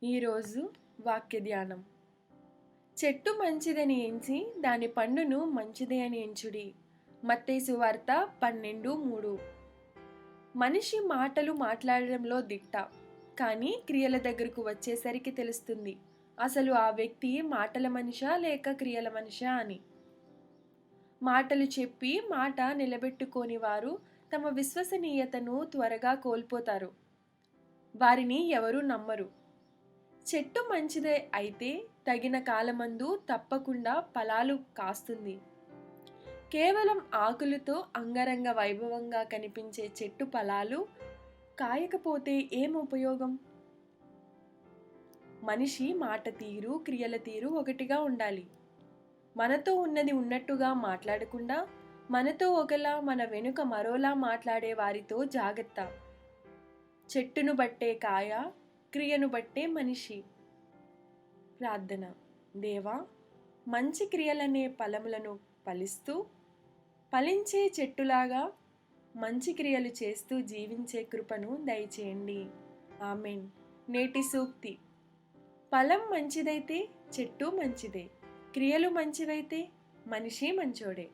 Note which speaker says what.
Speaker 1: ఈరోజు వాక్య ధ్యానం. చెట్టు మంచిదని ఎంచి దాని పండును మంచిదే అని ఎంచుడి. మత్తయి సువార్త 12:3. మనిషి మాటలు మాట్లాడడంలో దిట్ట, కానీ క్రియల దగ్గరకు వచ్చేసరికి తెలుస్తుంది అసలు ఆ వ్యక్తి మాటల మనిషా లేక క్రియల మనిషా అని. మాటలు చెప్పి మాట నిలబెట్టుకోని వారు తమ విశ్వసనీయతను త్వరగా కోల్పోతారు. వారిని ఎవరూ నమ్మరు. చెట్టు మంచిదే అయితే తగిన కాలమందు తప్పకుండా ఫలాలు కాస్తుంది. కేవలం ఆకులతో అంగరంగ వైభవంగా కనిపించే చెట్టు ఫలాలు కాయకపోతే ఏం ఉపయోగం? మనిషి మాట తీరు, క్రియల తీరు ఒకటిగా ఉండాలి. మనతో ఉన్నది ఉన్నట్టుగా మాట్లాడకుండా, మనతో ఒకలా మన వెనుక మరోలా మాట్లాడే వారితో జాగ్రత్త. చెట్టును బట్టే కాయ, క్రియను బట్టే మనిషి. ప్రార్థన. దేవా, మంచి క్రియలనే ఫలములను ఫలిస్తూ ఫలించే చెట్టులాగా మంచి క్రియలు చేస్తూ జీవించే కృపను దయచేయండి. ఆమేన్. నేటి సూక్తి. ఫలం మంచిదైతే చెట్టు మంచిదే, క్రియలు మంచివైతే మనిషి మంచోడే.